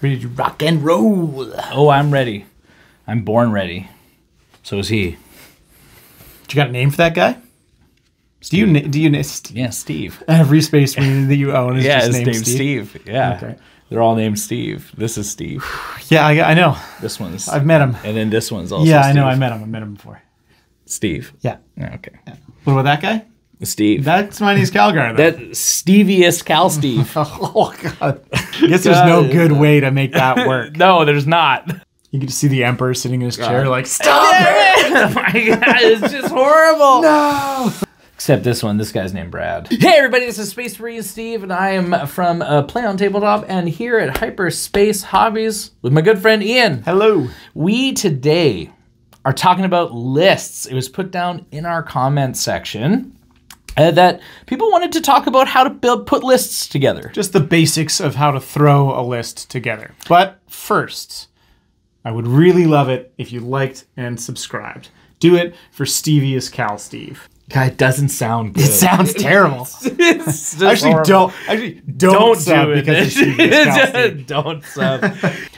Ready to rock and roll. Oh, I'm ready. I'm born ready. So is he. You got a name for that guy? Steve. Do you Yeah, Steve. every space marine that you own is Yeah, just his named name's Steve. Yeah. Okay. They're all named Steve. This is Steve. Yeah, I know. This one's. I've met him. And then this one's also Yeah, Steve. I know. I met him before. Steve. Yeah. Okay. Yeah. What about that guy? Steve. That's my name's Calgar, though. That Steviest Cal Steve. Oh, God. I guess there's no good way to make that work. No, there's not. You get to see the Emperor sitting in his chair like, stop it! Oh my God, it's just horrible. No! Except this one, this guy's named Brad. Hey everybody, this is Space Marine Steve, and I am from Play on Tabletop, and here at Hyperspace Hobbies with my good friend Ian. Hello. We today are talking about lists. It was put down in our comment section that people wanted to talk about how to put lists together. Just the basics of how to throw a list together. But first, I would really love it if you liked and subscribed. Do it for Steviest Cal Steve. God, it doesn't sound good. It sounds terrible. It's just Actually, horrible. don't sub do it. because it's Steviest Cal Steve. Don't sub.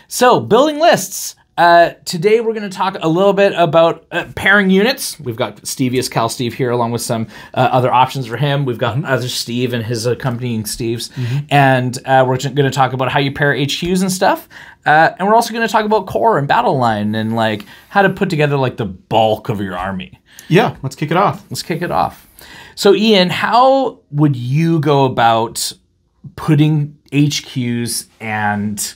So, building lists. Today we're going to talk a little bit about pairing units. We've got Steviest Cal Steve here along with some other options for him. We've got other Steve and his accompanying Steves. And we're going to talk about how you pair HQs and stuff. And we're also going to talk about core and battle line and like how to put together like the bulk of your army. Yeah, let's kick it off. Let's kick it off. So Ian, how would you go about putting HQs and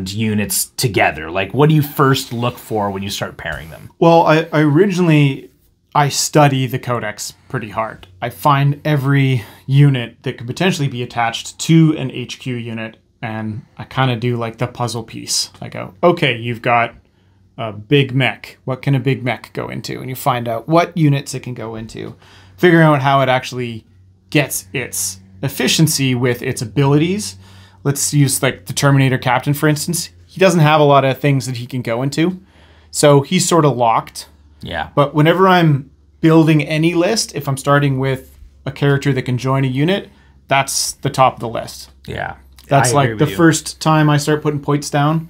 units together? Like, what do you first look for when you start pairing them? Well, I originally study the codex pretty hard. I find every unit that could potentially be attached to an HQ unit, and I kind of do like the puzzle piece. I go, okay, you've got a big mech. What can a big mech go into? And you find out what units it can go into, figuring out how it actually gets its efficiency with its abilities. Let's use like the Terminator Captain, for instance. He doesn't have a lot of things that he can go into, so he's sort of locked. Yeah. But whenever I'm building any list, if I'm starting with a character that can join a unit, that's the top of the list. Yeah. That's like the first time I start putting points down,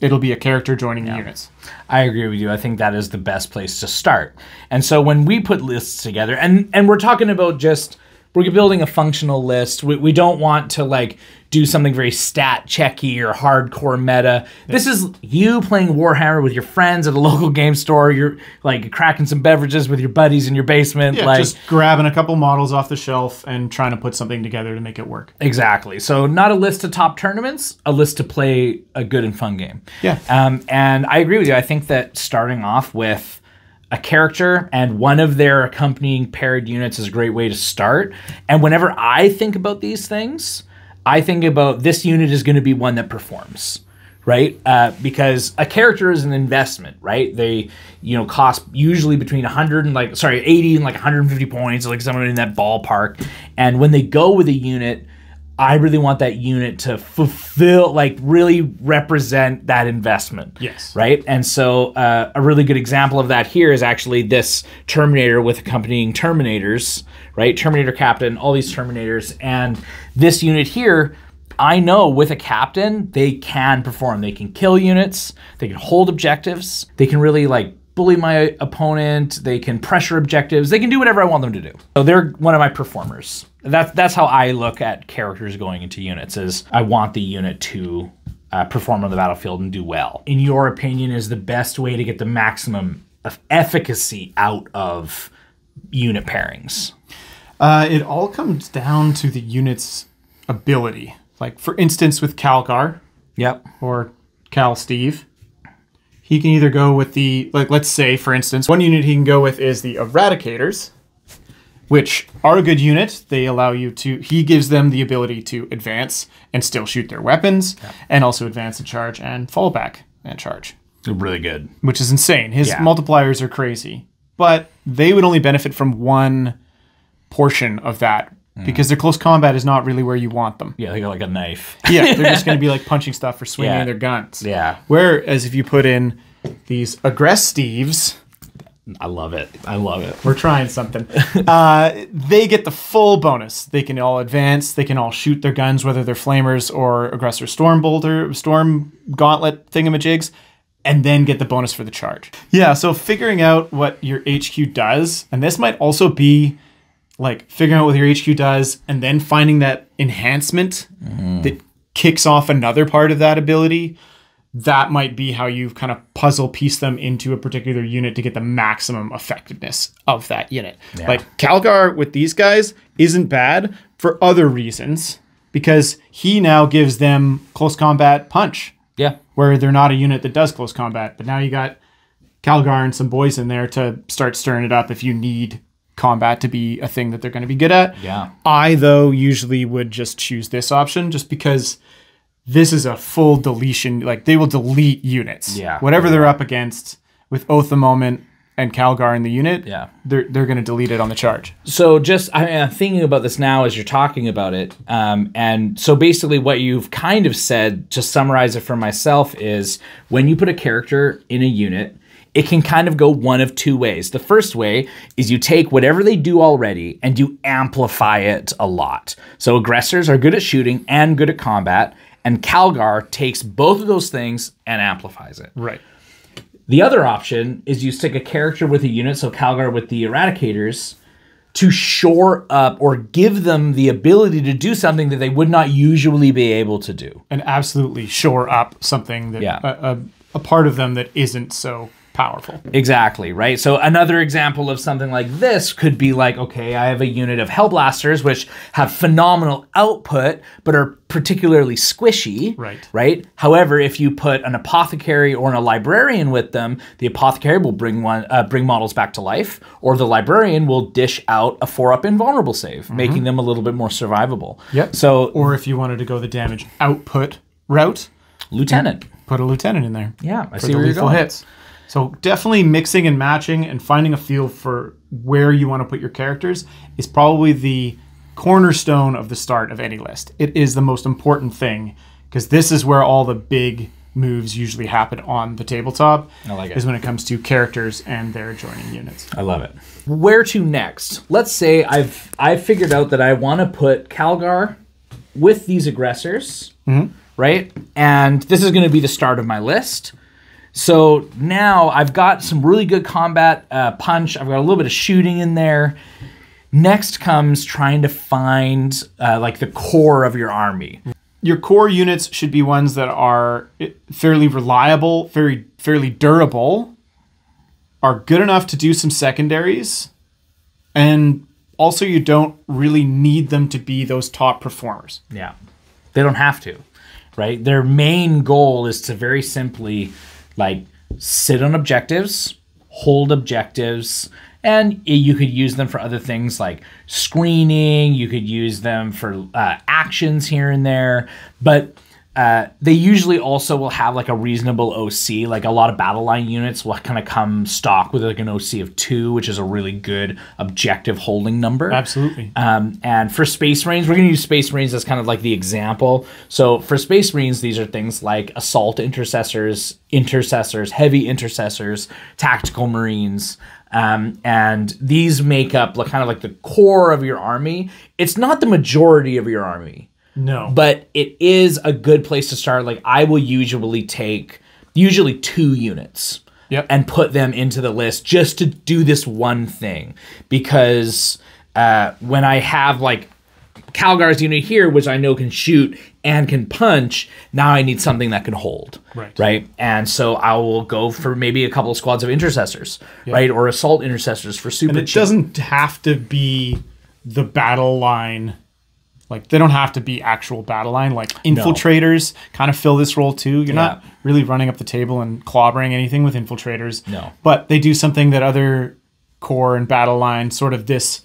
it'll be a character joining the units. I agree with you. I think that is the best place to start. And so when we put lists together, and we're talking about just, we're building a functional list. We don't want to like do something very stat checky or hardcore meta. This is you playing Warhammer with your friends at a local game store. You're like cracking some beverages with your buddies in your basement. Yeah, like, just grabbing a couple models off the shelf and trying to put something together to make it work. Exactly. So not a list to top tournaments, a list to play a good and fun game. Yeah. And I agree with you. I think that starting off with a character and one of their accompanying paired units is a great way to start. And whenever I think about these things, I think about this unit is going to be one that performs, right? Because a character is an investment, right? They, cost usually between 80 and like 150 points, like someone in that ballpark. And when they go with a unit, I really want that unit to fulfill, like really represent that investment. Yes. Right? And so a really good example of that here is actually this Terminator with accompanying Terminators, right? Terminator Captain, all these Terminators. And this unit here, I know with a Captain, they can perform. They can kill units. They can hold objectives. They can really like bully my opponent. They can pressure objectives. They can do whatever I want them to do. So they're one of my performers. That's how I look at characters going into units, is I want the unit to perform on the battlefield and do well. In your opinion, is the best way to get the maximum of efficacy out of unit pairings? It all comes down to the unit's ability. Like, for instance, with Calgar. Yep. Or Cal Steve. He can either go with the, like, let's say, for instance, one unit he can go with is the Eradicators, which are a good unit. They allow you to, he gives them the ability to advance and still shoot their weapons, and also advance and charge and fall back and charge. They're really good. Which is insane. His multipliers are crazy. But they would only benefit from one portion of that, because their close combat is not really where you want them. Yeah, they got like a knife. Yeah, they're just going to be like punching stuff or swinging their guns. Yeah. Whereas if you put in these Aggress Steves, I love it. I love it. We're trying something. They get the full bonus. They can all advance. They can all shoot their guns, whether they're flamers or aggressor storm gauntlet thingamajigs, and then get the bonus for the charge. Yeah, so figuring out what your HQ does, and this might also be like figuring out what your HQ does and then finding that enhancement that kicks off another part of that ability. That might be how you kind of puzzle piece them into a particular unit to get the maximum effectiveness of that unit. Yeah. Like Calgar with these guys isn't bad for other reasons because he now gives them close combat punch. Yeah. Where they're not a unit that does close combat. But now you got Calgar and some boys in there to start stirring it up if you need combat to be a thing that they're going to be good at. Yeah. I, though, usually would just choose this option just because this is a full deletion. Like, they will delete units. Yeah. Whatever they're up against with Oath of the Moment and Calgar in the unit, yeah, they're going to delete it on the charge. So just I'm thinking about this now as you're talking about it. And so basically what you've kind of said, to summarize it for myself, is when you put a character in a unit, it can kind of go one of two ways. The first way is you take whatever they do already and you amplify it a lot. So aggressors are good at shooting and good at combat, and Calgar takes both of those things and amplifies it. Right. The other option is you stick a character with a unit, so Calgar with the Eradicators, to shore up or give them the ability to do something that they would not usually be able to do. And absolutely shore up something that a part of them that isn't so powerful. Exactly, right? So another example of something like this could be like, okay, I have a unit of Hellblasters which have phenomenal output but are particularly squishy, right? However, if you put an Apothecary or a Librarian with them, the Apothecary will bring models back to life, or the Librarian will dish out a 4-up invulnerable save, making them a little bit more survivable. Yep. So, or if you wanted to go the damage output route, Lieutenant. Put a Lieutenant in there. Yeah, I for see the where you're lethal going. hits. So definitely mixing and matching and finding a feel for where you want to put your characters is probably the cornerstone of the start of any list. It is the most important thing because this is where all the big moves usually happen on the tabletop. I like it. Is when it comes to characters and their adjoining units. I love it. Where to next? Let's say I've figured out that I want to put Calgar with these aggressors, right? And this is going to be the start of my list. So now I've got some really good combat punch. I've got a little bit of shooting in there. Next comes trying to find like the core of your army. Your core units should be ones that are fairly reliable, fairly durable, are good enough to do some secondaries, and also you don't really need them to be those top performers. Yeah, they don't have to, right? Their main goal is to very simply like sit on objectives, hold objectives, and you could use them for other things like screening. You could use them for actions here and there. But they usually also will have like a reasonable OC. Like a lot of battle line units will kind of come stock with like an OC of 2, which is a really good objective holding number. Absolutely. And for Space Marines, we're going to use Space Marines as kind of like the example. So for Space Marines, these are things like Assault Intercessors, Heavy Intercessors, Tactical Marines. And these make up like kind of like the core of your army. It's not the majority of your army. No. But it is a good place to start. Like I will usually take 2 units and put them into the list just to do this one thing. Because when I have like Calgar's unit here, which I know can shoot and can punch, now I need something that can hold. Right? And so I will go for maybe a couple of squads of intercessors, right? Or assault intercessors for super cheap. And it doesn't have to be the battle line. Like, they don't have to be actual battle line. Like, infiltrators kind of fill this role too. You're not really running up the table and clobbering anything with infiltrators. No. But they do something that other core and battle line, sort of this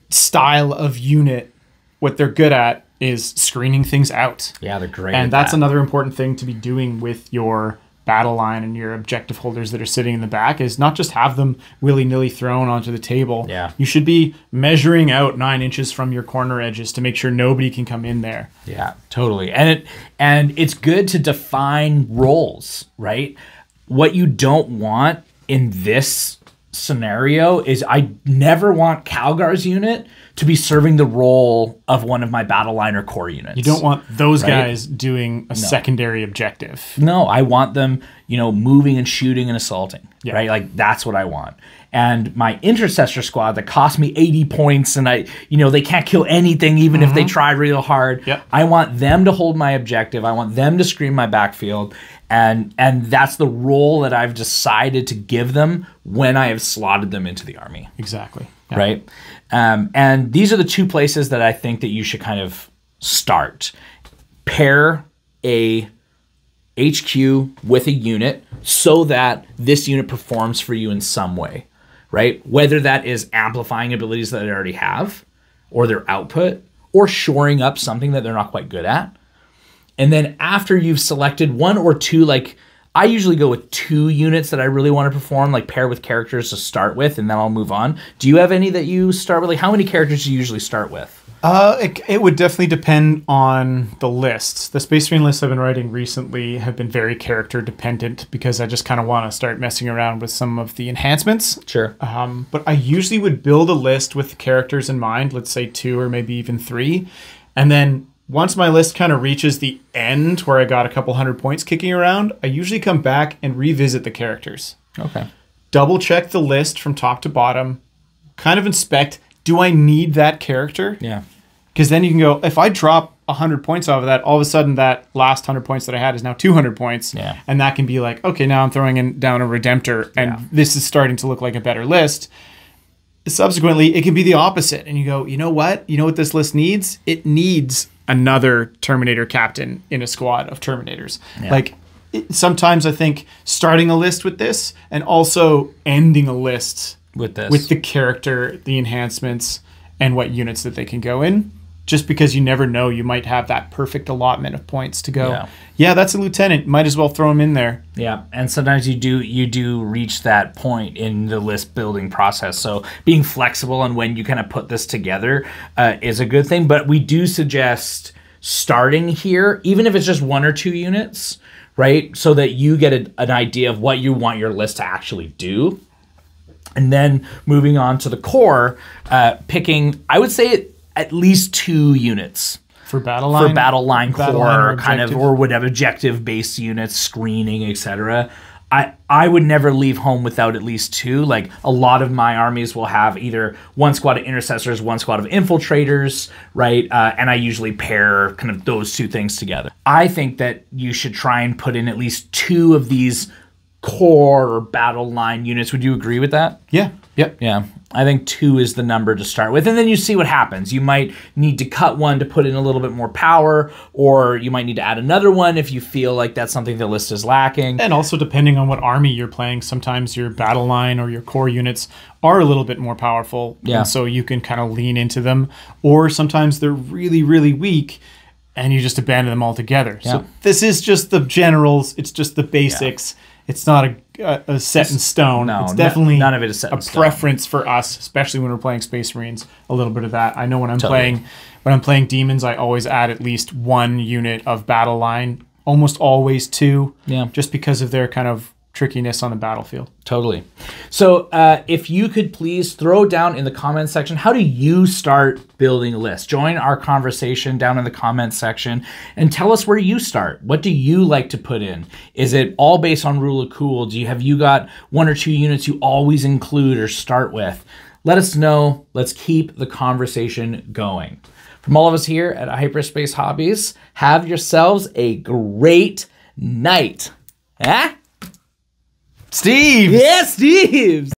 style of unit, what they're good at is screening things out. Yeah, they're great. And that's another important thing to be doing with your battle line and your objective holders that are sitting in the back, is not just have them willy-nilly thrown onto the table. Yeah. You should be measuring out 9 inches from your corner edges to make sure nobody can come in there. Yeah, totally. And it's good to define roles, right? What you don't want in this scenario is I never want Calgar's unit to be serving the role of one of my battle line or core units. You don't want those guys doing a secondary objective. No, I want them, you know, moving and shooting and assaulting, right? Like that's what I want. And my intercessor squad that cost me 80 points and they can't kill anything even if they try real hard. Yep. I want them to hold my objective. I want them to screen my backfield. And that's the role that I've decided to give them when I have slotted them into the army. Exactly. Yeah. Right? And these are the two places that I think that you should kind of start. Pair a HQ with a unit so that this unit performs for you in some way, right? Whether that is amplifying abilities that they already have or their output or shoring up something that they're not quite good at. And then after you've selected one or two, like I usually go with 2 units that I really want to perform, like pair with characters to start with, and then I'll move on. Do you have any that you start with? Like how many characters do you usually start with? It would definitely depend on the lists. The Space Marine lists I've been writing recently have been very character dependent because I just kind of want to start messing around with some of the enhancements. Sure. But I usually would build a list with characters in mind, let's say 2 or maybe even 3. And then once my list kind of reaches the end where I got a couple hundred points kicking around, I usually come back and revisit the characters. Okay. Double check the list from top to bottom, kind of inspect, do I need that character? Yeah. Because then you can go, if I drop 100 points off of that, all of a sudden that last 100 points that I had is now 200 points. Yeah. And that can be like, okay, now I'm throwing down a Redemptor and this is starting to look like a better list. Subsequently, it can be the opposite. And you go, you know what? You know what this list needs? It needs another Terminator captain in a squad of Terminators. Yeah. Like, sometimes I think starting a list with this and also ending a list With this. with the character, the enhancements, and what units that they can go in. Just because you never know, you might have that perfect allotment of points to go, yeah that's a lieutenant. Might as well throw him in there. Yeah, and sometimes you do reach that point in the list building process. So being flexible on when you kind of put this together is a good thing. But we do suggest starting here, even if it's just 1 or 2 units, right? So that you get an idea of what you want your list to actually do. And then moving on to the core, picking, I would say at least 2 units. For battle line? For battle line core, or kind of, or whatever, objective-based units, screening, etc. I would never leave home without at least 2. Like, a lot of my armies will have either 1 squad of intercessors, 1 squad of infiltrators, right? And I usually pair kind of those 2 things together. I think that you should try and put in at least 2 of these core or battle line units. Would you agree with that? Yeah. Yep. Yeah. I think 2 is the number to start with. And then you see what happens. You might need to cut one to put in a little bit more power, or you might need to add another one if you feel like that's something the list is lacking. And also depending on what army you're playing, sometimes your battle line or your core units are a little bit more powerful. Yeah. And so you can kind of lean into them. Or sometimes they're really, really weak and you just abandon them altogether. Yeah. So this is just the generals. It's just the basics. Yeah. It's not a set in stone. No, it's definitely none of it is set in stone. Preference for us, especially when we're playing Space Marines. A little bit of that. I know when I'm playing demons, I always add at least 1 unit of battle line. Almost always 2. Yeah. Just because of their kind of trickiness on the battlefield. Totally. So if you could please throw down in the comments section, how do you start building a list? Join our conversation down in the comments section and tell us where you start. What do you like to put in? Is it all based on rule of cool? Have you got 1 or 2 units you always include or start with? Let us know. Let's keep the conversation going. From all of us here at Hyperspace Hobbies, have yourselves a great night. Steve! Yeah, Steve!